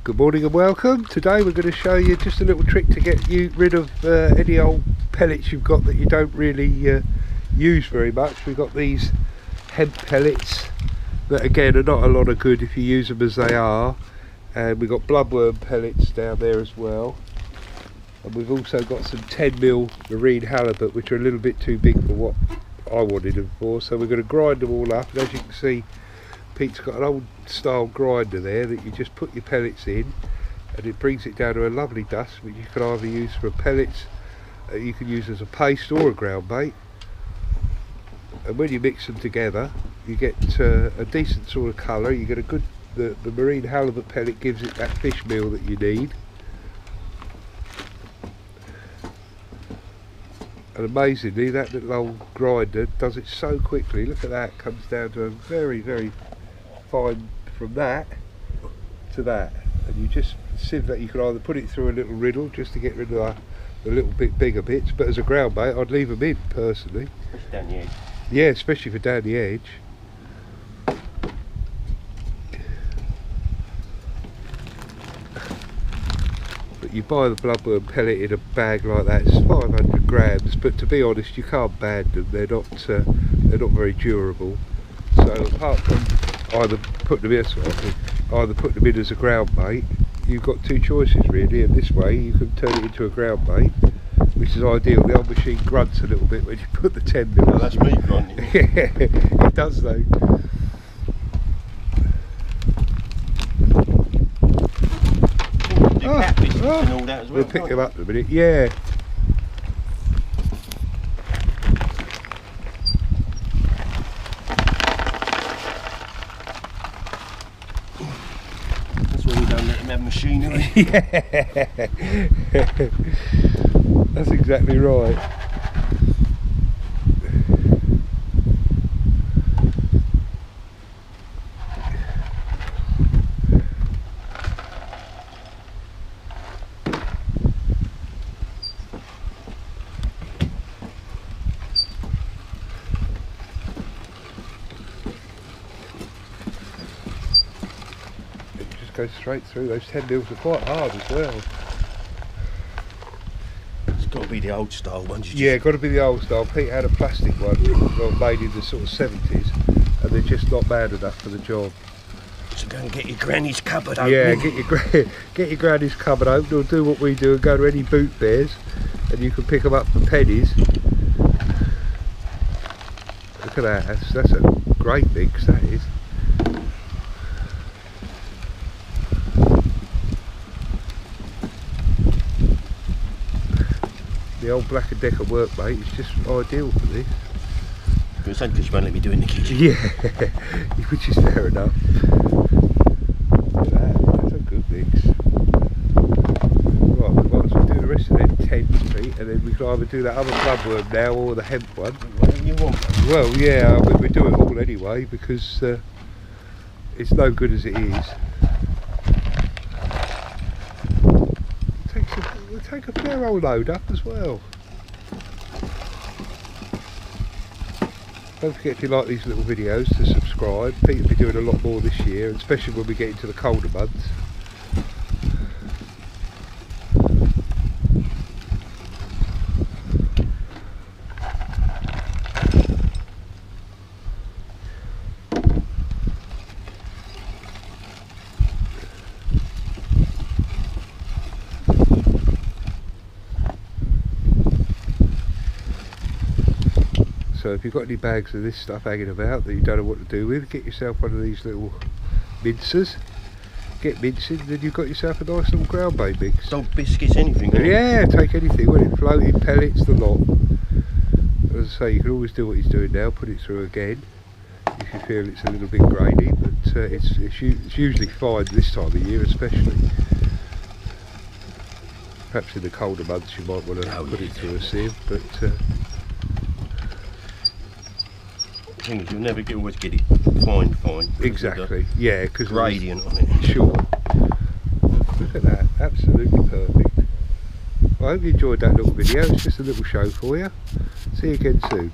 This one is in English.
Good morning and welcome. Today we're going to show you just a little trick to get you rid of any old pellets you've got that you don't really use very much. We've got these hemp pellets that again are not a lot of good if you use them as they are, and we've got bloodworm pellets down there as well, and we've also got some 10mm marine halibut which are a little bit too big for what I wanted them for, so we're going to grind them all up. And as you can see, Pete's got an old style grinder there that you just put your pellets in and it brings it down to a lovely dust which you can either use for pellets, you can use as a paste or a ground bait. And when you mix them together you get a decent sort of colour. You get a good, the marine halibut pellet gives it that fish meal that you need. And amazingly that little old grinder does it so quickly. Look at that, comes down to a very fine from that to that, and you just sieve that. You can either put it through a little riddle just to get rid of the little bit bigger bits, but as a ground bait I'd leave them in personally. Especially down the edge. Yeah, especially for down the edge. But you buy the bloodworm pellet in a bag like that, it's 500 grams, but to be honest you can't ban them, they're not very durable. So apart from either putting them in as a ground bait, you've got two choices really, and this way you can turn it into a ground bait, which is ideal. The old machine grunts a little bit when you put the 10mm. Oh, that's me grunting. Yeah, it does though. And all that as well, we'll pick them up in a minute, yeah. That's why we don't let them have machinery. Yeah. That's exactly right. Go straight through. Those 10mm are quite hard as well. It's got to be the old style ones. Yeah, got to be the old style. Pete had a plastic one, well, made in the sort of 70s, and they're just not bad enough for the job. So go and get your granny's cupboard open. Yeah, get your granny's cupboard open, or do what we do and go to any boot bears, and you can pick them up for pennies. Look at that. That's a great mix. That is. The old Black & Decker workmate is just ideal for this. It's only because you won't let me do it in the kitchen. Yeah, which is fair enough. Look at that, that's a good mix. Right, we might as well do the rest of them 10s, Pete, and then we can either do that other bloodworm now or the hemp one. Whatever you want. Well, yeah, I mean, we do it all anyway because it's no good as it is. We'll take a fair old load up as well. Don't forget, if you like these little videos, to subscribe. Pete will be doing a lot more this year, especially when we get into the colder months. So if you've got any bags of this stuff hanging about that you don't know what to do with, get yourself one of these little mincers. Get mincing, then you've got yourself a nice little ground bait mix. Dog biscuits, anything. Yeah, take anything, whether it's floating, pellets, the lot. As I say, you can always do what he's doing now, put it through again if you feel it's a little bit grainy, but it's usually fine this time of year especially. Perhaps in the colder months you might want to put it through a sieve, but the thing is, you'll never always get it fine. Exactly, yeah, because gradient on it. Sure. Look at that, absolutely perfect. Well, I hope you enjoyed that little video. It's just a little show for you. See you again soon.